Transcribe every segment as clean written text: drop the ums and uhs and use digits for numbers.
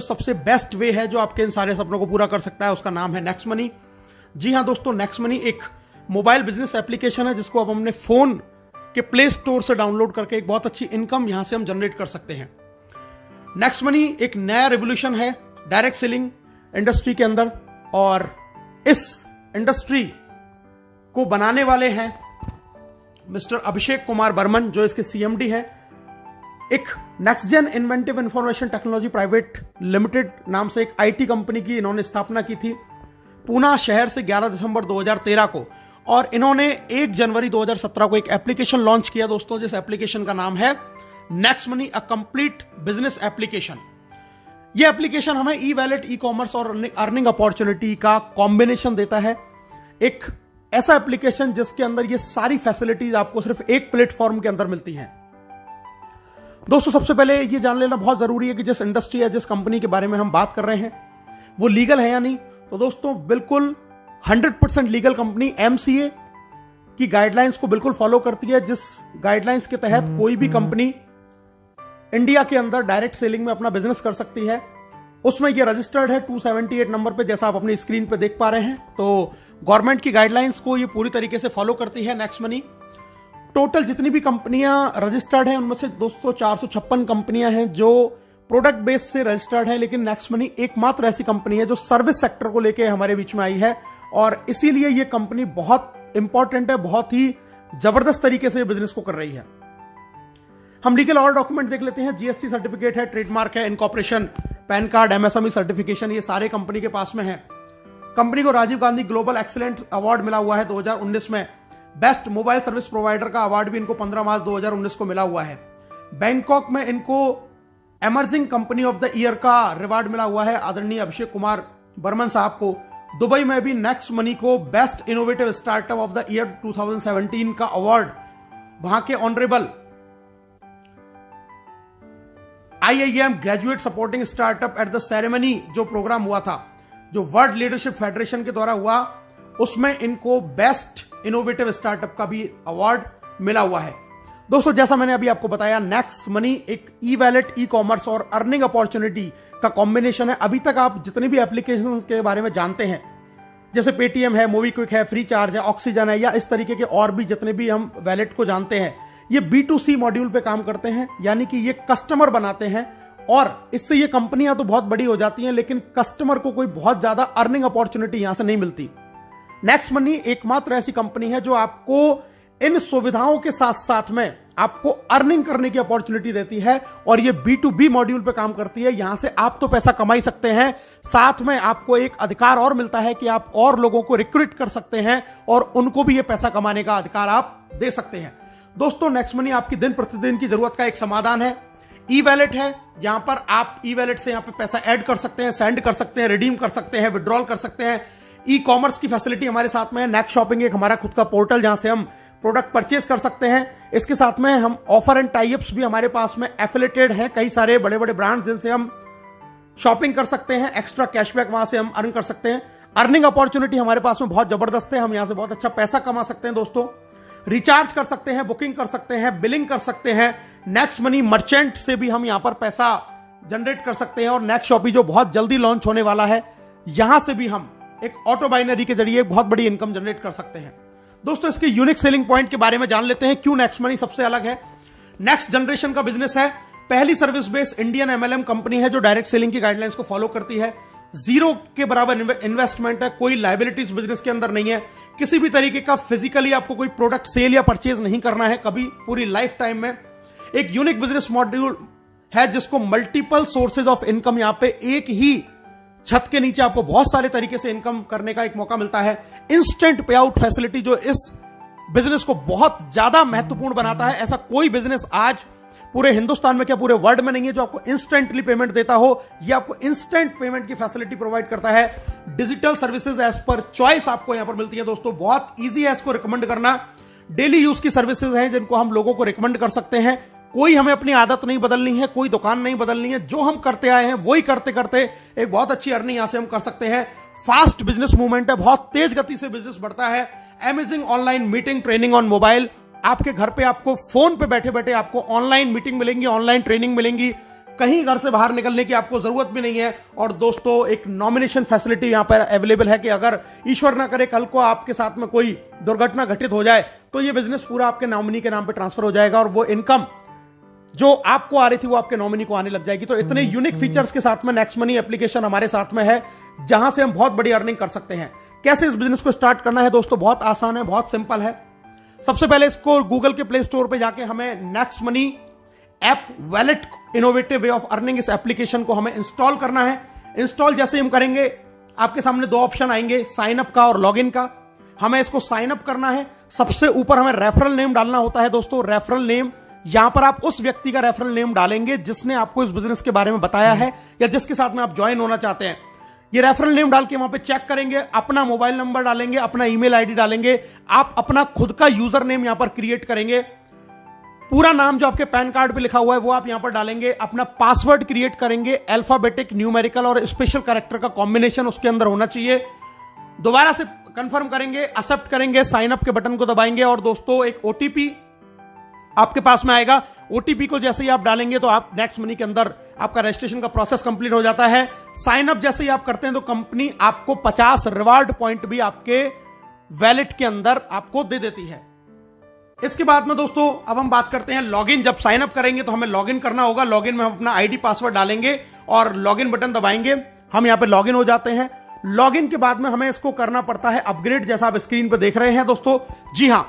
सबसे best way है जो आपके इन सारे सपनों को पूरा कर सकता है, उसका नाम है नेक्स्ट मनी। जी हां दोस्तों, नेक्स्ट मनी एक मोबाइल बिजनेस एप्लीकेशन है जिसको अब हमने फोन के प्ले स्टोर से डाउनलोड करके एक बहुत अच्छी इनकम यहां से हम जनरेट कर सकते हैं। नेक्स्ट मनी एक नया रेवोल्यूशन है डायरेक्ट सेलिंग इंडस्ट्री के अंदर, और इस इंडस्ट्री को बनाने वाले हैं मिस्टर अभिषेक कुमार बर्मन, जो इसके सीएमडी है। एक next gen inventive information technology private limited नाम से एक आईटी कंपनी की इन्होंने स्थापना की थी पूना शहर से 11 दिसंबर 2013 को, और इन्होंने 1 जनवरी 2017 को एक एप्लीकेशन लॉन्च किया दोस्तों, जिस एप्लीकेशन का नाम है next money, a complete business application. यह एप्लीकेशन हमें ई वैलेट, ई कॉमर्स और अर्निंग अपॉर्चुनिटी का कॉम्बिनेशन देता है। एक ऐसा एप्लीकेशन जिसके अंदर ये सारी फैसिलिटीज आपको सिर्फ एक प्लेटफॉर्म के अंदर मिलती हैं। दोस्तों सबसे पहले ये जान लेना बहुत जरूरी है कि जिस इंडस्ट्री या जिस कंपनी के बारे में हम बात कर रहे हैं वो लीगल है या नहीं। तो दोस्तों बिल्कुल 100% लीगल कंपनी एमसीए की गाइडलाइंस को बिल्कुल फॉलो करती है, जिस गाइडलाइंस के तहत कोई भी कंपनी इंडिया के अंदर डायरेक्ट सेलिंग में अपना बिजनेस कर सकती है। उसमें ये रजिस्टर्ड है 278 नंबर पे, जैसा आप अपनी स्क्रीन पे देख पा रहे हैं। तो गवर्नमेंट की गाइडलाइंस को ये पूरी तरीके से फॉलो करती है नेक्स्ट मनी। टोटल जितनी भी कंपनियां रजिस्टर्ड हैं उनमें से दोस्तों 456 कंपनियां हैं जो प्रोडक्ट बेस से रजिस्टर्ड हैं, लेकिन नेक्स्ट मनी एकमात्र ऐसी कंपनी है जो सर्विस सेक्टर को लेकर हमारे बीच में आई है, और इसीलिए ये कंपनी बहुत इंपॉर्टेंट है, बहुत ही जबरदस्त तरीके से बिजनेस को कर रही है। हम लीगल और डॉक्यूमेंट देख लेते हैं। जीएसटी सर्टिफिकेट है, ट्रेडमार्क है, incorporation, PAN card, MSME certification, ये सारे कंपनी के पास में है। कंपनी को Rajiv Gandhi global excellent award मिला हुआ है 2019 में। बेस्ट मोबाइल सर्विस प्रोवाइडर का अवार्ड भी इनको 15 मार्च 2019 को मिला हुआ है। बैंकॉक में इनको emerging company of the year का रिवार्ड मिला हुआ है आदरणीय अभिषेक कुमार बर्मन साहब को। दुबई में भी नेक्स्ट मनी को best innovative startup of the year 2017 का अवार्ड वहां के honourable IIM graduate supporting startup at the ceremony जो प्रोग्राम हुआ था, जो वर्ल्ड लीडरशिप फेडरेशन के द्वारा हुआ, उसमें इनको बेस्ट इनोवेटिव स्टार्टअप का भी अवार्ड मिला हुआ है। दोस्तों जैसा मैंने अभी आपको बताया, नेक्स्ट मनी एक ई वैलेट, ई कॉमर्स और अर्निंग अपॉर्चुनिटी का कॉम्बिनेशन है। अभी तक आप जितनी भी एप्लीकेशन के बारे में जानते हैं, जैसे पेटीएम है, मोबीक्विक है, फ्री चार्ज है, ऑक्सीजन है, या इस तरीके के और भी जितने भी हम वैलेट को जानते हैं, ये B2C मॉड्यूल पे काम करते हैं, यानी कि ये कस्टमर बनाते हैं, और इससे ये कंपनियां तो बहुत बड़ी हो जाती हैं, लेकिन कस्टमर को कोई बहुत ज्यादा अर्निंग अपॉर्चुनिटी यहां से नहीं मिलती। नेक्स्ट मनी एकमात्र ऐसी कंपनी है जो आपको इन सुविधाओं के साथ साथ में आपको अर्निंग करने की अपॉर्चुनिटी देती है, और ये B2B मॉड्यूल पे काम करती है। यहां से आप तो पैसा कमा ही सकते हैं, साथ में आपको एक अधिकार और मिलता है कि आप और लोगों को रिक्रूट कर सकते हैं और उनको भी ये पैसा कमाने का अधिकार आप दे सकते हैं। दोस्तों नेक्स्ट मनी आपकी दिन प्रतिदिन की जरूरत का एक समाधान है। ई वैलेट है, यहां पर आप ई वैलेट से यहां पर पैसा ऐड कर सकते हैं, सेंड कर सकते हैं, रिडीम कर सकते हैं, विड्रॉल कर सकते हैं। ई कॉमर्स की फैसिलिटी हमारे साथ में है। नेक्स्ट शॉपिंग एक हमारा खुद का पोर्टल जहां से हम प्रोडक्ट परचेज कर सकते हैं। इसके साथ में हम ऑफर एंड टाइप्स भी हमारे पास में एफिलेटेड हैं, कई सारे बड़े बड़े ब्रांड जिनसे हम शॉपिंग कर सकते हैं, एक्स्ट्रा कैशबैक वहां से हम अर्न कर सकते हैं। अर्निंग अपॉर्चुनिटी हमारे पास में बहुत जबरदस्त है, हम यहां से बहुत अच्छा पैसा कमा सकते हैं दोस्तों। रिचार्ज कर सकते हैं, बुकिंग कर सकते हैं, बिलिंग कर सकते हैं। नेक्स्ट मनी मर्चेंट से भी हम यहां पर पैसा जनरेट कर सकते हैं, और नेक्स्ट शॉपिंग जो बहुत जल्दी लॉन्च होने वाला है, यहां से भी हम एक ऑटो बाइनरी के जरिए बहुत बड़ी इनकम जनरेट कर सकते हैं। दोस्तों इसके यूनिक सेलिंग पॉइंट के बारे में जान लेते हैं, क्यों नेक्स्ट मनी सबसे अलग है। नेक्स्ट जनरेशन का बिजनेस है, पहली service based Indian MLM company है जो डायरेक्ट सेलिंग की गाइडलाइंस को फॉलो करती है। जीरो के बराबर इन्वेस्टमेंट है, कोई लायबिलिटीज बिजनेस के अंदर नहीं है, किसी भी तरीके का फिजिकली आपको कोई प्रोडक्ट सेल या परचेज नहीं करना है कभी पूरी लाइफ टाइम में। एक यूनिक बिजनेस मॉड्यूल है जिसको मल्टीपल सोर्सेज ऑफ इनकम, यहां पे एक ही छत के नीचे आपको बहुत सारे तरीके से इनकम करने का एक मौका मिलता है। इंस्टेंट पे आउट फैसिलिटी जो इस बिजनेस को बहुत ज्यादा महत्वपूर्ण बनाता है। ऐसा कोई बिजनेस आज पूरे हिंदुस्तान में, क्या पूरे वर्ल्ड में नहीं है, जो आपको इंस्टेंटली पेमेंट देता हो। ये आपको इंस्टेंट पेमेंट की फैसिलिटी प्रोवाइड करता है। Digital services as per choice आपको यहां पर मिलती है दोस्तों, बहुत ईजी है इसको रिकमेंड करना। डेली यूज की सर्विसेज हैं जिनको हम लोगों को रिकमेंड कर सकते हैं। कोई हमें अपनी आदत नहीं बदलनी है, कोई दुकान नहीं बदलनी है, जो हम करते आए हैं वही करते करते एक बहुत अच्छी अर्निंग यहां से हम कर सकते हैं। फास्ट बिजनेस मूवमेंट है, बहुत तेज गति से बिजनेस बढ़ता है। Amazing online meeting training on mobile, आपके घर पे आपको फोन पे बैठे बैठे आपको ऑनलाइन मीटिंग मिलेंगी, ऑनलाइन ट्रेनिंग मिलेंगी। कहीं घर से बाहर निकलने की आपको जरूरत भी नहीं है। और दोस्तों एक नॉमिनेशन फैसिलिटी यहां पर अवेलेबल है कि अगर ईश्वर ना करे कल को आपके साथ में कोई दुर्घटना घटित हो जाए तो ये बिजनेस पूरा आपके नॉमिनी के नाम पे ट्रांसफर हो जाएगा और वो इनकम जो आपको आ रही थी वो आपके नॉमिनी को आने लग जाएगी। तो इतने यूनिक फीचर्स के साथ में नेक्स्ट मनी एप्लीकेशन हमारे साथ में है जहां से हम बहुत बड़ी अर्निंग कर सकते हैं। कैसे इस बिजनेस को स्टार्ट करना है दोस्तों, बहुत आसान है, बहुत सिंपल है। सबसे पहले इसको गूगल के प्ले स्टोर पे जाके हमें next money app wallet innovative way of earning इस एप्लीकेशन को हमें इंस्टॉल करना है। इंस्टॉल जैसे ही हम करेंगे आपके सामने दो ऑप्शन आएंगे, साइन अप का और लॉगिन का। हमें इसको साइन अप करना है। सबसे ऊपर हमें रेफरल नेम डालना होता है दोस्तों। रेफरल नेम, यहां पर आप उस व्यक्ति का रेफरल नेम डालेंगे जिसने आपको इस बिजनेस के बारे में बताया है या जिसके साथ में आप ज्वाइन होना चाहते हैं। ये रेफरल नेम डाल के वहां पे चेक करेंगे, अपना मोबाइल नंबर डालेंगे, अपना ईमेल आईडी डालेंगे, आप अपना खुद का यूजर नेम यहां पर क्रिएट करेंगे। पूरा नाम जो आपके पैन कार्ड पे लिखा हुआ है वो आप यहां पर डालेंगे। अपना पासवर्ड क्रिएट करेंगे, अल्फाबेटिक, न्यूमेरिकल और स्पेशल कैरेक्टर का कॉम्बिनेशन उसके अंदर होना चाहिए। दोबारा से कंफर्म करेंगे, एक्सेप्ट करेंगे, साइन अप के बटन को दबाएंगे और दोस्तों एक ओटीपी आपके पास में आएगा। ओटीपी को जैसे ही आप डालेंगे तो आप नेक्स्ट मनी के अंदर आपका रजिस्ट्रेशन का प्रोसेस कंप्लीट हो जाता है। साइन अप जैसे ही आप करते हैं तो कंपनी आपको 50 रिवार्ड पॉइंट भी आपके वैलेट के अंदर आपको दे देती है। इसके बाद में दोस्तों अब हम बात करते हैं लॉगिन। जब साइन अप करेंगे तो हमें लॉगिन करना होगा। लॉगिन में हम अपना आईडी पासवर्ड डालेंगे और लॉगिन बटन दबाएंगे। हम यहां पे लॉगिन हो जाते हैं। लॉगिन के बाद में हमें इसको करना पड़ता है अपग्रेड, जैसा आप स्क्रीन पर देख रहे हैं दोस्तों। जी हां,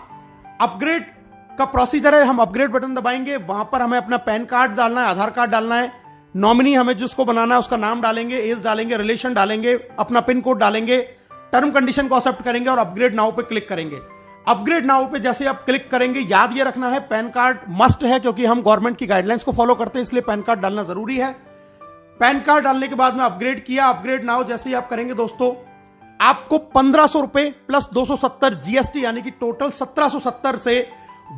अपग्रेड का प्रोसीजर है। हम अपग्रेड बटन दबाएंगे, वहां पर हमें अपना पैन कार्ड डालना है, आधार कार्ड डालना है, नॉमिनी हमें जिसको बनाना है उसका नाम डालेंगे, एज डालेंगे, रिलेशन डालेंगे, अपना पिन कोड डालेंगे, टर्म कंडीशन को एक्सेप्ट करेंगे और अपग्रेड नाउ पे क्लिक करेंगे। अपग्रेड नाउ पे जैसे आप क्लिक करेंगे, याद ये रखना है पैन कार्ड मस्ट है क्योंकि हम गवर्नमेंट की गाइडलाइंस को फॉलो करते हैं, इसलिए पैन कार्ड डालना जरूरी है। पैन कार्ड डालने के बाद में अपग्रेड किया। अपग्रेड नाउ जैसे ही आप करेंगे दोस्तों आपको 1500 रुपए प्लस 270 जीएसटी यानी कि टोटल 1770 से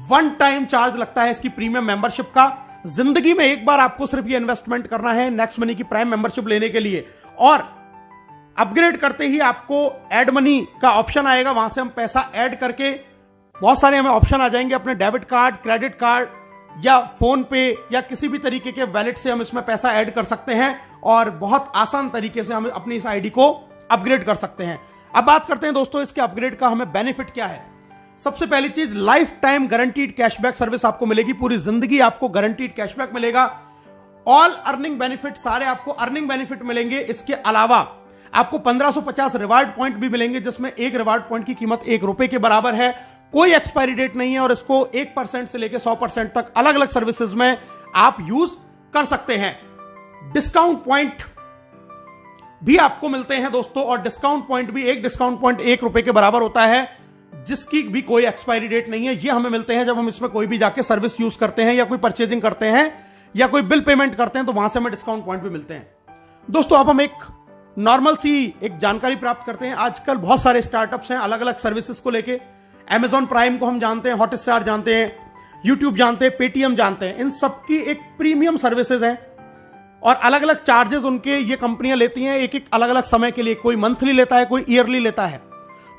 वन टाइम चार्ज लगता है इसकी प्रीमियम मेंबरशिप का। जिंदगी में एक बार आपको सिर्फ ये इन्वेस्टमेंट करना है नेक्स्ट मनी की प्राइम मेंबरशिप लेने के लिए। और अपग्रेड करते ही आपको ऐड मनी का ऑप्शन आएगा, वहां से हम पैसा ऐड करके बहुत सारे हमें ऑप्शन आ जाएंगे। अपने डेबिट कार्ड, क्रेडिट कार्ड या फोन पे या किसी भी तरीके के वैलेट से हम इसमें पैसा ऐड कर सकते हैं और बहुत आसान तरीके से हम अपनी इस आईडी को अपग्रेड कर सकते हैं। अब बात करते हैं दोस्तों इसके अपग्रेड का हमें बेनिफिट क्या है। सबसे पहली चीज, life time guaranteed cashback service आपको मिलेगी। पूरी जिंदगी आपको गारंटीड कैशबैक मिलेगा। ऑल अर्निंग बेनिफिट, सारे आपको अर्निंग बेनिफिट मिलेंगे। इसके अलावा आपको 1550 रिवार्ड पॉइंट भी मिलेंगे जिसमें एक रिवार्ड पॉइंट की कीमत ₹1 के बराबर है। कोई एक्सपायरी डेट नहीं है और इसको 1% से लेकर 100% तक अलग अलग सर्विसेज में आप यूज कर सकते हैं। डिस्काउंट पॉइंट भी आपको मिलते हैं दोस्तों और डिस्काउंट पॉइंट भी, एक डिस्काउंट पॉइंट ₹1 के बराबर होता है जिसकी भी कोई एक्सपायरी डेट नहीं है। ये हमें मिलते हैं जब हम इसमें कोई भी जाके सर्विस यूज करते हैं या कोई परचेजिंग करते हैं या कोई बिल पेमेंट करते हैं तो वहां से हमें डिस्काउंट पॉइंट भी मिलते हैं। दोस्तों अब हम एक नॉर्मल सी एक जानकारी प्राप्त करते हैं। आजकल बहुत सारे स्टार्टअप्स हैं अलग अलग सर्विसेज को लेके। Amazon प्राइम को हम जानते हैं, हॉटस्टार जानते हैं, यूट्यूब जानते हैं, पेटीएम जानते हैं। इन सबकी एक प्रीमियम सर्विसेज हैं और अलग अलग चार्जेस उनके ये कंपनियां लेती हैं एक एक अलग अलग समय के लिए। कोई मंथली लेता है, कोई ईयरली लेता है।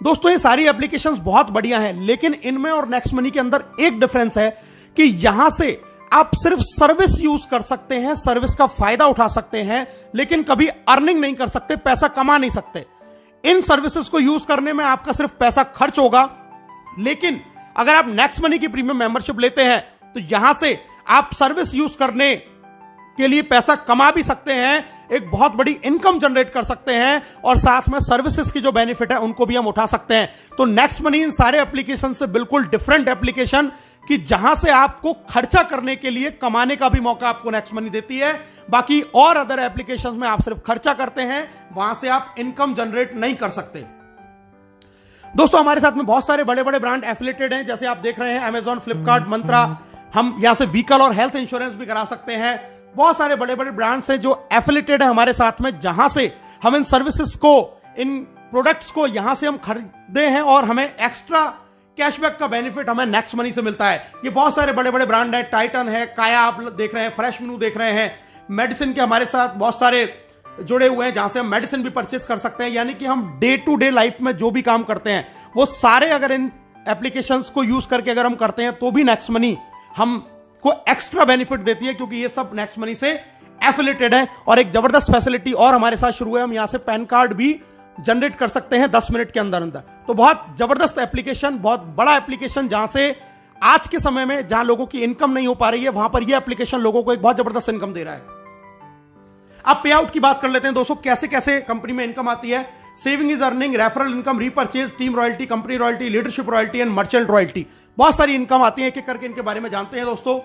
दोस्तों ये सारी एप्लीकेशंस बहुत बढ़िया हैं लेकिन इनमें और नेक्स्ट मनी के अंदर एक डिफरेंस है कि यहां से आप सिर्फ सर्विस यूज कर सकते हैं, सर्विस का फायदा उठा सकते हैं लेकिन कभी अर्निंग नहीं कर सकते, पैसा कमा नहीं सकते। इन सर्विसेज को यूज करने में आपका सिर्फ पैसा खर्च होगा, लेकिन अगर आप नेक्स्ट मनी की प्रीमियम मेंबरशिप लेते हैं तो यहां से आप सर्विस यूज करने के लिए पैसा कमा भी सकते हैं, एक बहुत बड़ी इनकम जनरेट कर सकते हैं और साथ में सर्विसेज की जो बेनिफिट है उनको भी हम उठा सकते हैं। तो नेक्स्ट मनी इन सारे एप्लीकेशन से बिल्कुल डिफरेंट एप्लीकेशन कि जहां से आपको खर्चा करने के लिए कमाने का भी मौका आपको नेक्स्ट मनी देती है। बाकी और अदर एप्लीकेशंस में आप सिर्फ खर्चा करते हैं, वहां से आप इनकम जनरेट नहीं कर सकते। दोस्तों हमारे साथ में बहुत सारे बड़े बड़े ब्रांड एफिलिएटेड हैं, जैसे आप देख रहे हैं Amazon, फ्लिपकार्ट, मंत्रा। हम यहां से व्हीकल और हेल्थ इंश्योरेंस भी करा सकते हैं। बहुत सारे बड़े बड़े ब्रांड्स हैं जो एफिलिएटेड है हमारे साथ में, जहां से हम इन सर्विसेज को, इन प्रोडक्ट्स को यहां से हम खरीदे हैं और हमें एक्स्ट्रा कैशबैक का बेनिफिट हमें नेक्स्ट मनी से मिलता है। ये बहुत सारे बड़े बड़े ब्रांड हैं, टाइटन है, काया आप देख रहे हैं, फ्रेश मेनू देख रहे हैं। मेडिसिन के हमारे साथ बहुत सारे जुड़े हुए हैं जहां से हम मेडिसिन भी परचेज कर सकते हैं। यानी कि हम डे टू डे लाइफ में जो भी काम करते हैं वो सारे अगर इन एप्लीकेशंस को यूज करके अगर हम करते हैं तो भी नेक्स्ट मनी हमको एक्स्ट्रा बेनिफिट देती है, क्योंकि ये सब नेक्स्ट मनी से एफिलेटेड है। और एक जबरदस्त फैसिलिटी और हमारे साथ शुरू है, हम यहां से पैन कार्ड भी जनरेट कर सकते हैं 10 मिनट के अंदर अंदर। तो बहुत जबरदस्त एप्लीकेशन, बहुत बड़ा एप्लीकेशन, जहां से आज के समय में जहां लोगों की इनकम नहीं हो पा रही है, वहां पर यह एप्लीकेशन लोगों को एक बहुत जबरदस्त इनकम दे रहा है। अब पे आउट की बात कर लेते हैं दोस्तों, कैसे कैसे कंपनी में इनकम आती है। Saving is earning, referral income, repurchase, team royalty, company royalty, leadership royalty and merchant royalty. बहुत सारी इनकम आती है, एक एक करके इनके बारे में जानते हैं दोस्तों।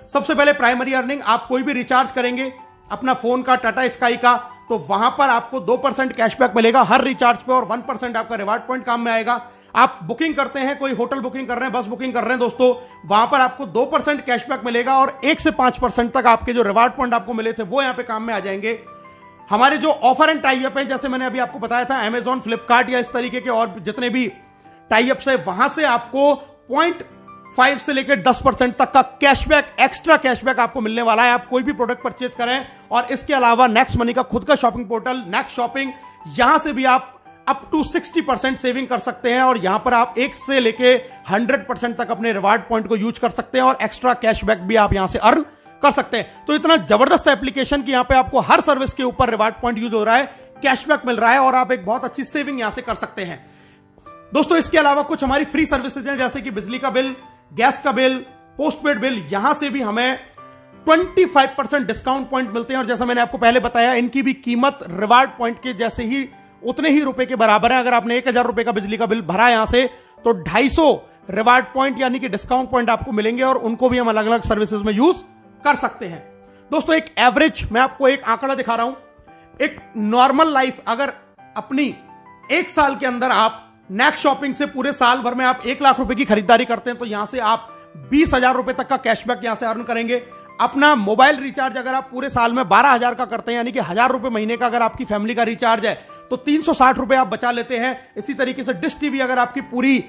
सबसे पहले प्राइमरी अर्निंग, आप कोई भी रिचार्ज करेंगे अपना फोन का, टाटा स्काई का, तो वहां पर आपको 2% कैशबैक मिलेगा हर रिचार्ज पे, और 1% आपका रिवार्ड पॉइंट काम में आएगा। आप बुकिंग करते हैं, कोई होटल बुकिंग कर रहे हैं, बस बुकिंग कर रहे हैं दोस्तों, वहां पर आपको 2% कैशबैक मिलेगा, और 1 से 5% तक आपके जो रिवार्ड पॉइंट आपको मिले थे वो यहां पे काम में आ जाएंगे। हमारे जो ऑफर एंड टाई अप है, जैसे मैंने अभी आपको बताया था, अमेजॉन, फ्लिपकार्ट या इस तरीके के और जितने भी टाई अप्स है, वहां से आपको 0.5 से लेकर 10% तक का कैशबैक, एक्स्ट्रा कैशबैक आपको मिलने वाला है। आप कोई भी प्रोडक्ट परचेज करें। और इसके अलावा नेक्स्ट मनी का खुद का शॉपिंग पोर्टल नेक्स्ट शॉपिंग, यहां से भी आप अप टू 60% सेविंग कर सकते हैं, और यहां पर आप 1 से लेके 100% तक अपने रिवार्ड पॉइंट को यूज कर सकते हैं, और एक्स्ट्रा कैशबैक भी आप यहां से अर्न कर सकते हैं। तो इतना जबरदस्त एप्लीकेशन कि यहां पे आपको हर सर्विस के ऊपर रिवार्ड पॉइंट यूज हो रहा है, कैशबैक मिल रहा है, और आप एक बहुत अच्छी सेविंग यहां से कर सकते हैं दोस्तों। इसके अलावा कुछ हमारी फ्री सर्विसेज हैं, जैसे कि बिजली का बिल, गैस का बिल, पोस्टपेड बिल, यहां से भी हमें 25% डिस्काउंट पॉइंट मिलते हैं। और जैसा मैंने आपको पहले बताया, इनकी भी कीमत रिवार्ड पॉइंट के जैसे ही, उतने ही रुपए के बराबर है। अगर आपने 1000 रुपए का बिजली का बिल भरा यहां से, तो 250 रिवार्ड पॉइंट यानी कि डिस्काउंट पॉइंट आपको मिलेंगे, और उनको भी हम अलग अलग सर्विसेज में यूज कर सकते हैं दोस्तों। एक एवरेज, मैं आपको एक आंकड़ा दिखा रहा हूं, एक नॉर्मल लाइफ, अगर अपनी 1 साल के अंदर आप नेक्स्ट शॉपिंग से पूरे साल भर में आप 1 लाख रुपए की खरीदारी करते हैं, तो यहां से आप 20,000 रुपए तक का कैशबैक यहां से अर्न करेंगे। अपना मोबाइल रिचार्ज अगर आप पूरे साल में 12,000 का करते हैं, यानी कि 1,000 रुपए महीने का अगर आपकी फैमिली का रिचार्ज है, तो 360 रुपए आप बचा लेते हैं। इसी तरीके से डिश टीवी, अगर आपकी पूरी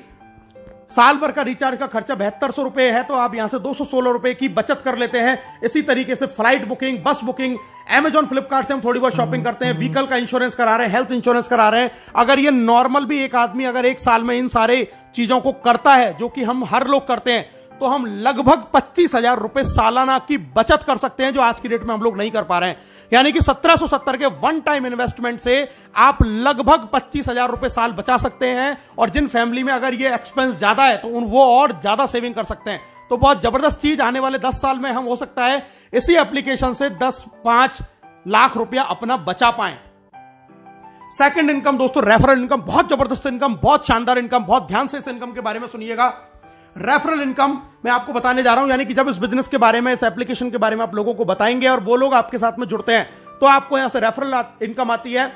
साल भर का रिचार्ज का खर्चा 7200 रुपए है, तो आप यहां से 216 रुपए की बचत कर लेते हैं। इसी तरीके से फ्लाइट बुकिंग, बस बुकिंग, अमेजॉन, फ्लिपकार्ट से हम थोड़ी बहुत शॉपिंग करते हैं, व्हीकल का इंश्योरेंस करा रहे हैं, हेल्थ इंश्योरेंस करा रहे हैं। अगर ये नॉर्मल भी एक आदमी अगर 1 साल में इन सारे चीजों को करता है, जो कि हम हर लोग करते हैं, तो हम लगभग 25,000 रुपए सालाना की बचत कर सकते हैं, जो आज की डेट में हम लोग नहीं कर पा रहे हैं। यानी कि 1770 के वन टाइम इन्वेस्टमेंट से आप लगभग 25,000 रुपए साल बचा सकते हैं। और जिन फैमिली में अगर ये एक्सपेंस ज्यादा है, तो वो और ज्यादा सेविंग कर सकते हैं। तो बहुत जबरदस्त चीज, आने वाले 10 साल में हम हो सकता है इसी एप्लीकेशन से 10-5 लाख रुपया अपना बचा पाएं। सेकंड इनकम दोस्तों, रेफरल इनकम, बहुत जबरदस्त इनकम, बहुत शानदार इनकम, बहुत ध्यान से इस इनकम के बारे में सुनिएगा। रेफरल इनकम मैं आपको बताने जा रहा हूं, यानी कि जब इस बिजनेस के बारे में, इस एप्लीकेशन के बारे में आप लोगों को बताएंगे और वो लोग आपके साथ में जुड़ते हैं, तो आपको यहां से रेफरल इनकम आती है।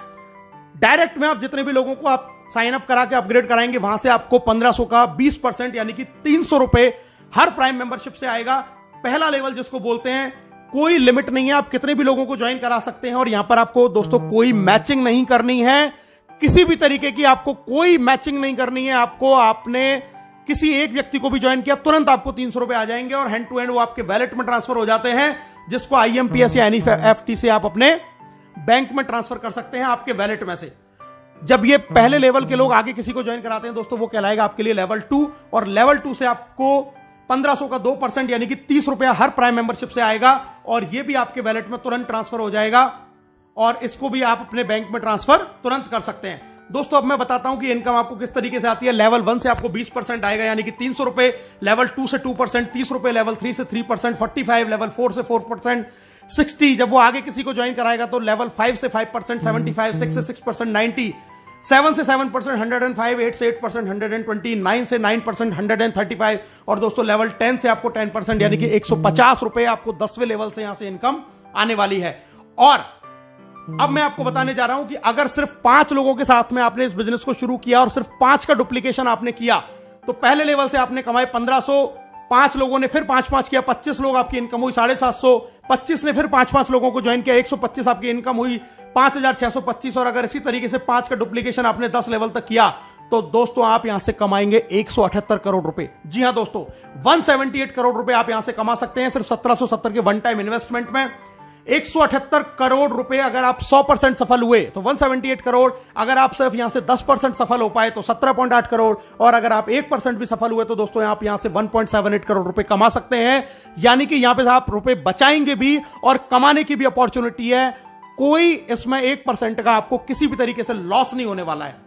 डायरेक्ट में आप जितने भी लोगों को आप साइन अप करा के अपग्रेड कराएंगे, वहां से आपको 1500 का 20% यानी कि 300 रुपए हर प्राइम मेंबरशिप से आएगा। पहला लेवल जिसको बोलते हैं, कोई लिमिट नहीं है, आप कितने भी लोगों को ज्वाइन करा सकते हैं। और यहां पर आपको दोस्तों कोई मैचिंग नहीं करनी है, किसी भी तरीके की आपको कोई मैचिंग नहीं करनी है। आपने किसी एक व्यक्ति को भी ज्वाइन किया, तुरंत आपको 300 रुपए आ जाएंगे, और हैंड टू हैंड वो आपके वैलेट में ट्रांसफर हो जाते हैं, जिसको IMPS या NEFT से आप अपने बैंक में ट्रांसफर कर सकते हैं, आपके वैलेट में से। जब ये पहले लेवल के लोग आगे किसी को ज्वाइन कराते हैं दोस्तों, वो कहलाएगा आपके लिए लेवल 2, और लेवल 2 से आपको 1500 का 2% यानी कि 30 रुपया हर प्राइम मेंबरशिप से आएगा, और ये भी आपके वैलेट में तुरंत ट्रांसफर हो जाएगा, और इसको भी आप अपने बैंक में ट्रांसफर तुरंत कर सकते हैं। दोस्तों अब मैं बताता हूं कि इनकम आपको किस तरीके से आती है। लेवल 1 से आपको 20% आएगा, यानी कि 300 रुपए, लेवल 2 से 2%, 30 रुपए, लेवल 3 से 3%, 45, लेवल 4 से 4%, 60, जब वो आगे किसी को ज्वाइन कराएगा तो लेवल 5 से 5%, 75, 6 से 6%, 90, 7 से 7%, 105, 8 से 8%, 120, 9 से 9%, 135, और दोस्तों लेवल 10 से आपको 10% यानी कि 150 रुपए आपको 10वें लेवल से यहां से इनकम आने वाली है। और अब मैं आपको बताने जा रहा हूं कि अगर सिर्फ 5 लोगों के साथ में आपने इस बिजनेस को शुरू किया और सिर्फ 5 का डुप्लीकेशन आपने किया, तो पहले लेवल से आपने कमाए 1500, 5 लोगों ने फिर 5-5 किया, 25 लोग आपकी इनकम हुई 750, 25 ने फिर 5-5 लोगों को ज्वाइन किया, 125 आपकी इनकम हुई 5625। और अगर इसी तरीके से 5 का डुप्लीकेशन आपने 10 लेवल तक किया, तो दोस्तों आप यहां से कमाएंगे 178 करोड़ रुपए। जी हां दोस्तों, 178 करोड़ रुपए आप यहां से कमा सकते हैं सिर्फ 1770 के वन टाइम इन्वेस्टमेंट में। 178 करोड़ रुपए अगर आप 100% सफल हुए तो 178 करोड़, अगर आप सिर्फ यहां से 10% सफल हो पाए तो 17.8 करोड़, और अगर आप 1% भी सफल हुए तो दोस्तों आप यहां से 1.78 करोड़ रुपए कमा सकते हैं। यानी कि यहां पे आप रुपए बचाएंगे भी और कमाने की भी अपॉर्चुनिटी है। कोई इसमें 1% का आपको किसी भी तरीके से लॉस नहीं होने वाला है।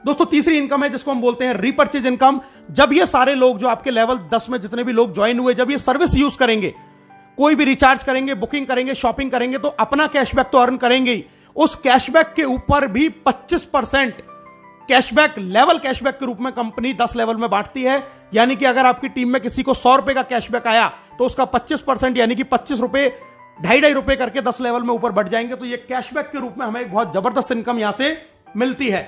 दोस्तों तीसरी इनकम है जिसको हम बोलते हैं रीपर्चेज इनकम। जब ये सारे लोग जो आपके लेवल 10 में जितने भी लोग ज्वाइन हुए, जब ये सर्विस यूज करेंगे, कोई भी रिचार्ज करेंगे, बुकिंग करेंगे, शॉपिंग करेंगे, तो अपना कैशबैक तो अर्न करेंगे ही, उस कैशबैक के ऊपर भी 25% कैशबैक, लेवल कैशबैक के रूप में कंपनी 10 लेवल में बांटती है। यानी कि अगर आपकी टीम में किसी को 100 रुपए का कैशबैक आया तो उसका 25% यानी कि 25 रुपए, 2.5 रुपए करके 10 लेवल में ऊपर बढ़ जाएंगे। तो ये कैशबैक के रूप में हमें एक बहुत जबरदस्त इनकम यहां से मिलती है।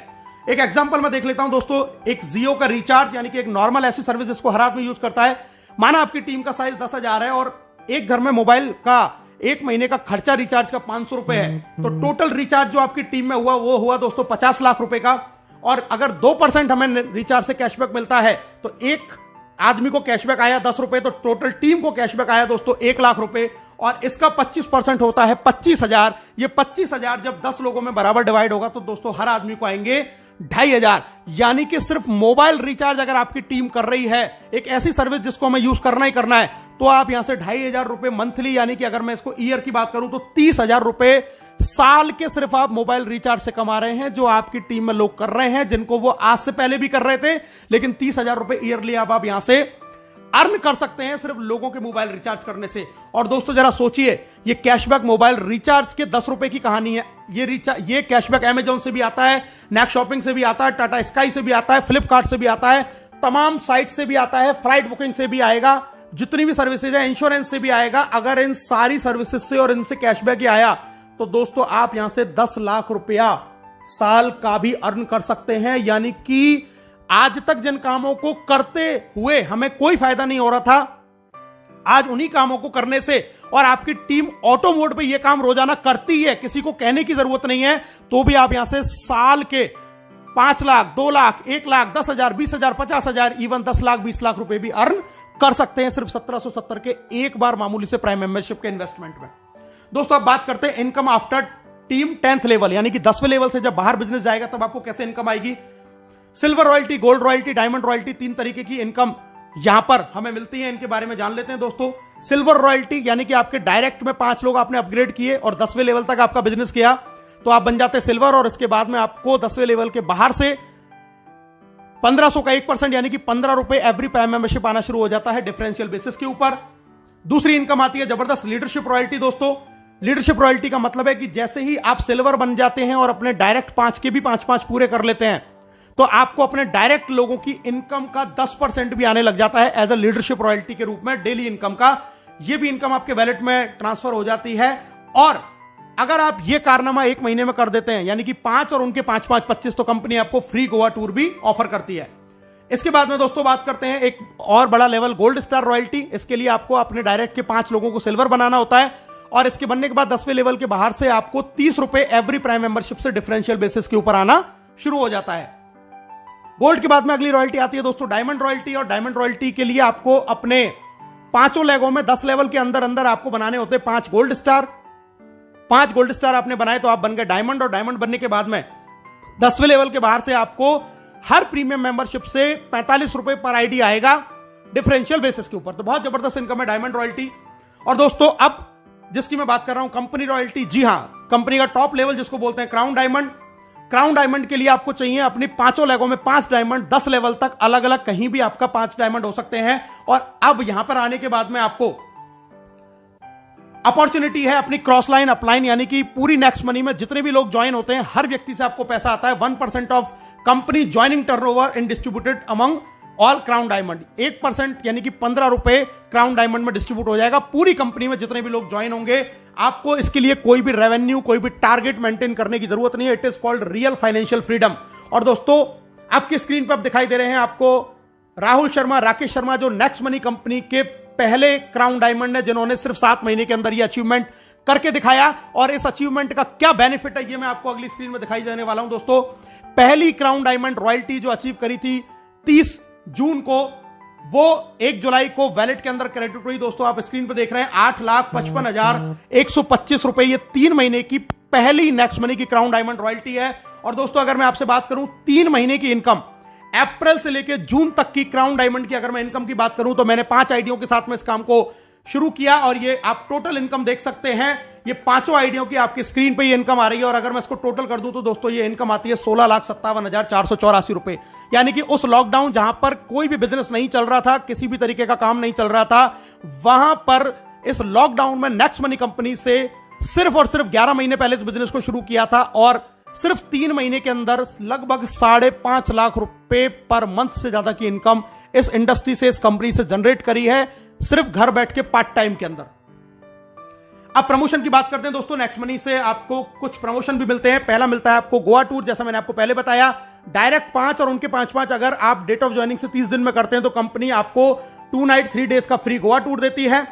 एक एग्जांपल मैं देख लेता हूं दोस्तों, एक जियो का रिचार्ज यानी कि एक नॉर्मल ऐसी सर्विस जिसको हर आदमी यूज करता है। माना आपकी टीम का साइज 10,000 है और एक घर में मोबाइल का एक महीने का खर्चा रिचार्ज का 500 रुपए है, तो टोटल रिचार्ज जो आपकी टीम में हुआ वो हुआ दोस्तों 50 लाख रुपए का। और अगर 2% हमें रिचार्ज से कैशबैक मिलता है तो एक आदमी को कैशबैक आया 10 रुपए, तो टोटल टीम को कैशबैक आया दोस्तों 1 लाख रुपए, और इसका 25% होता है 25,000। ये 25,000 जब 10 लोगों में बराबर डिवाइड होगा तो दोस्तों हर आदमी को आएंगे 2,500। यानी कि सिर्फ मोबाइल रिचार्ज अगर आपकी टीम कर रही है, एक ऐसी सर्विस जिसको हमें यूज करना ही करना है, तो आप यहां से 2,500 रुपए मंथली, यानी कि अगर मैं इसको ईयर की बात करूं तो 30,000 रुपए साल के सिर्फ आप मोबाइल रिचार्ज से कमा रहे हैं, जो आपकी टीम में लोग कर रहे हैं, जिनको वो आज से पहले भी कर रहे थे, लेकिन 30,000 रुपए ईयरली आप यहां से अर्न कर सकते हैं सिर्फ लोगों के मोबाइल रिचार्ज करने से। और दोस्तों जरा सोचिए, ये कैशबैक मोबाइल रिचार्ज के 10 रुपए की कहानी है। ये कैशबैक अमेजॉन से भी आता है, नेक्स्ट शॉपिंग से भी आता है, टाटा स्काई से भी आता है, फ्लिपकार्ट से भी आता है, तमाम साइट से भी आता है, फ्लाइट बुकिंग से भी आएगा, जितनी भी सर्विसेज है, इंश्योरेंस से भी आएगा। अगर इन सारी सर्विसेज से और इनसे कैशबैक ही आया तो दोस्तों आप यहां से 10 लाख रुपया साल का भी अर्न कर सकते हैं। यानी कि आज तक जिन कामों को करते हुए हमें कोई फायदा नहीं हो रहा था, आज उन्हीं कामों को करने से, और आपकी टीम ऑटो मोड पे ये काम रोजाना करती है, किसी को कहने की जरूरत नहीं है, तो भी आप यहां से साल के 5 लाख, 2 लाख, 1 लाख, 10,000, 20,000, 50,000, इवन 10 लाख, 20 लाख रुपए भी अर्न कर सकते हैं सिर्फ 1770 के एक बार मामूली से प्राइम मेंबरशिप के इन्वेस्टमेंट में। दोस्तों अब बात करते हैं income after team 10th level, यानी कि 10वें लेवल से जब बाहर बिजनेस जाएगा तब आपको कैसे इनकम आएगी। Silver royalty, gold royalty, diamond royalty, 3 तरीके की इनकम यहां पर हमें मिलती है। इनके बारे में जान लेते हैं दोस्तों। सिल्वर रॉयल्टी यानी कि आपके डायरेक्ट में 5 लोग आपने अपग्रेड किए और 10वें लेवल तक आपका बिजनेस किया तो आप बन जाते सिल्वर, और इसके बाद में आपको 10वें लेवल के बाहर से 1500 का 1% यानी कि 15 रुपए एवरी प्राइम मेंबरशिप आना शुरू हो जाता है डिफरेंशियल बेसिस के ऊपर। दूसरी इनकम आती है जबरदस्त लीडरशिप रॉयल्टी। दोस्तों लीडरशिप रॉयल्टी का मतलब है कि जैसे ही आप सिल्वर बन जाते हैं और अपने डायरेक्ट 5 के भी 5-5 पूरे कर लेते हैं तो आपको अपने डायरेक्ट लोगों की इनकम का 10% भी आने लग जाता है एज अ लीडरशिप रॉयल्टी के रूप में, डेली इनकम का। यह भी इनकम आपके वैलेट में ट्रांसफर हो जाती है। और अगर आप ये कारनामा 1 महीने में कर देते हैं, यानी कि 5 और उनके 5-5 25, तो कंपनी आपको फ्री गोवा टूर भी ऑफर करती है। इसके बाद में दोस्तों बात करते हैं एक और बड़ा लेवल, गोल्ड स्टार रॉयल्टी। इसके लिए आपको अपने डायरेक्ट के 5 लोगों को सिल्वर बनाना होता है, और इसके बनने के बाद 10वें लेवल के बाहर से आपको 30 रुपए एवरी प्राइम मेंबरशिप से डिफरेंशियल बेसिस के ऊपर आना शुरू हो जाता है। गोल्ड के बाद में अगली रॉयल्टी आती है दोस्तों डायमंड रॉयल्टी, और डायमंड रॉयल्टी के लिए आपको अपने 5 लेगों में 10 लेवल के अंदर अंदर आपको बनाने होते हैं 5 गोल्ड स्टार। 5 गोल्ड स्टार आपने बनाए तो आप बन गए डायमंड, और डायमंड बनने के बाद में 10वें लेवल के बाहर से आपको हर प्रीमियम मेंबरशिप से 45 रुपए पर आईडी आएगा डिफरेंशियल बेसिस के ऊपर। तो बहुत जबरदस्त इनकम है डायमंड रॉयल्टी। और दोस्तों अब जिसकी मैं बात कर रहा हूं कंपनी रॉयल्टी, जी हां, कंपनी का टॉप लेवल जिसको बोलते हैं क्राउन डायमंड। क्राउन डायमंड के लिए आपको चाहिए अपनी 5 लेगों में 5 डायमंड, 10 लेवल तक अलग अलग कहीं भी आपका 5 डायमंड हो सकते हैं। और अब यहां पर आने के बाद में आपको अपॉर्चुनिटी है अपनी क्रॉस लाइन अपलाइन, यानी कि पूरी नेक्स्ट मनी में जितने भी लोग ज्वाइन होते हैं हर व्यक्ति से आपको पैसा आता है 1% of company joining turnover in distributed among all crown diamond. 1% यानी कि 15 रुपए क्राउन डायमंड में डिस्ट्रीब्यूट हो जाएगा पूरी कंपनी में जितने भी लोग ज्वाइन होंगे। आपको इसके लिए कोई भी रेवेन्यू, कोई भी टारगेट मेंटेन करने की जरूरत नहीं है। It is called real financial freedom. और दोस्तों आपकी स्क्रीन पर अब दिखाई दे रहे हैं आपको राहुल शर्मा, राकेश शर्मा, जो नेक्स्ट मनी कंपनी के पहले क्राउन डायमंड है, जिन्होंने सिर्फ 7 महीने के अंदर ये अचीवमेंट करके दिखाया। और इस अचीवमेंट का क्या बेनिफिट है ये मैं आपको अगली स्क्रीन में दिखाई देने वाला हूं। दोस्तों पहली क्राउन डायमंड रॉयल्टी जो अचीव करी थी 30 जून को वो 1 जुलाई को वैलेट के अंदर क्रेडिट हुई। दोस्तों आप स्क्रीन पर देख रहे हैं 8,55,125 रुपए, ये 3 महीने की पहली नेक्स्ट मनी की क्राउन डायमंड रॉयल्टी है। और दोस्तों अगर मैं आपसे बात करूं 3 महीने की इनकम, अप्रैल से लेकर जून तक की क्राउन डायमंड की अगर मैं इनकम की बात करूं तो मैंने 5 आईडियों के साथ में इस काम को शुरू किया और ये आप टोटल इनकम देख सकते हैं। ये 5 आईडियों की आपकी स्क्रीन पे ये इनकम आ रही है और अगर मैं इसको टोटल कर दूं तो दोस्तों ये इनकम आती है 16,57,484 रुपए। यानी कि उस लॉकडाउन जहां पर कोई भी बिजनेस नहीं चल रहा था, किसी भी तरीके का काम नहीं चल रहा था, वहां पर इस लॉकडाउन में नेक्स्ट मनी कंपनी से सिर्फ और सिर्फ 11 महीने पहले इस बिजनेस को शुरू किया था और सिर्फ 3 महीने के अंदर लगभग 5.5 लाख रुपए पर मंथ से ज्यादा की इनकम इस इंडस्ट्री से, इस कंपनी से जनरेट करी है, सिर्फ घर बैठ के पार्ट टाइम के अंदर। अब प्रमोशन की बात करते हैं दोस्तों। नेक्स्ट मनी से आपको कुछ प्रमोशन भी मिलते हैं। पहला मिलता है आपको गोवा टूर, जैसा मैंने आपको पहले बताया, डायरेक्ट 5 और उनके 5 अगर आप डेट ऑफ ज्वाइनिंग से 30 दिन में करते हैं तो कंपनी आपको 2 नाइट 3 डेज का फ्री गोवा टूर देती है।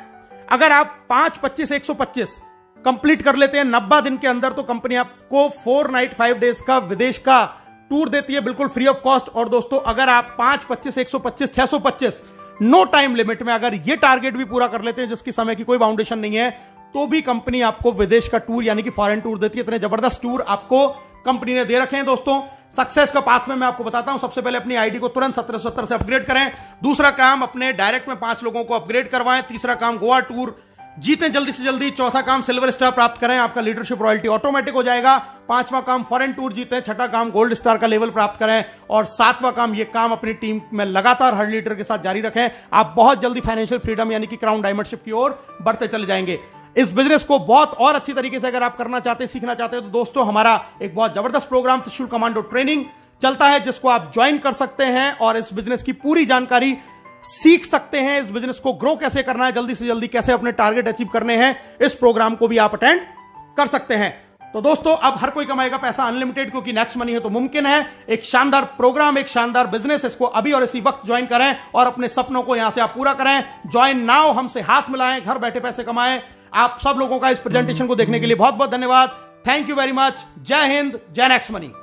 अगर आप 5, 25, 125 कंप्लीट कर लेते हैं 90 दिन के अंदर तो कंपनी आपको 4 नाइट 5 डेज का विदेश का टूर देती है, बिल्कुल फ्री ऑफ कॉस्ट। और दोस्तों अगर आप 5, 25, 125, 625 नो टाइम लिमिट में अगर ये टारगेट भी पूरा कर लेते हैं जिसकी समय की कोई बाउंडेशन नहीं है तो भी कंपनी आपको विदेश का टूर यानी कि फॉरेन टूर देती है। इतने जबरदस्त टूर आपको कंपनी ने दे रखे हैं। दोस्तों सक्सेस का पाथवे मैं आपको बताता हूं। सबसे पहले अपनी आईडी को तुरंत 1770 से अपग्रेड करें। दूसरा काम अपने डायरेक्ट में 5 लोगों को अपग्रेड करवाएं। तीसरा काम गोवा टूर जीतें जल्दी से जल्दी। चौथा काम सिल्वर स्टार प्राप्त करें, आपका लीडरशिप रॉयल्टी ऑटोमेटिक हो जाएगा। 5वां काम फॉरेन टूर जीतें। 6ठा काम गोल्ड स्टार का लेवल प्राप्त करें और 7वां काम ये काम अपनी टीम में लगातार हर लीडर के साथ जारी रखें। आप बहुत जल्दी फाइनेंशियल फ्रीडम यानी कि क्राउन डायमंडशिप की ओर बढ़ते चले जाएंगे। इस बिजनेस को बहुत और अच्छी तरीके से अगर आप करना चाहते हैं, सीखना चाहते हैं तो दोस्तों हमारा एक बहुत जबरदस्त प्रोग्राम त्रिशूल कमांडो ट्रेनिंग चलता है जिसको आप ज्वाइन कर सकते हैं और इस बिजनेस की पूरी जानकारी सीख सकते हैं। इस बिजनेस को ग्रो कैसे करना है, जल्दी से जल्दी कैसे अपने टारगेट अचीव करने हैं, इस प्रोग्राम को भी आप अटेंड कर सकते हैं। तो दोस्तों अब हर कोई कमाएगा पैसा अनलिमिटेड, क्योंकि नेक्स्ट मनी है तो मुमकिन है। एक शानदार प्रोग्राम, एक शानदार बिजनेस, इसको अभी और इसी वक्त ज्वाइन करें और अपने सपनों को यहां से आप पूरा करें। ज्वाइन नाउ, हमसे हाथ मिलाएं, घर बैठे पैसे कमाएं। आप सब लोगों का इस प्रेजेंटेशन को देखने के लिए बहुत बहुत धन्यवाद। Thank you very much. जय हिंद, जय नेक्स्ट मनी।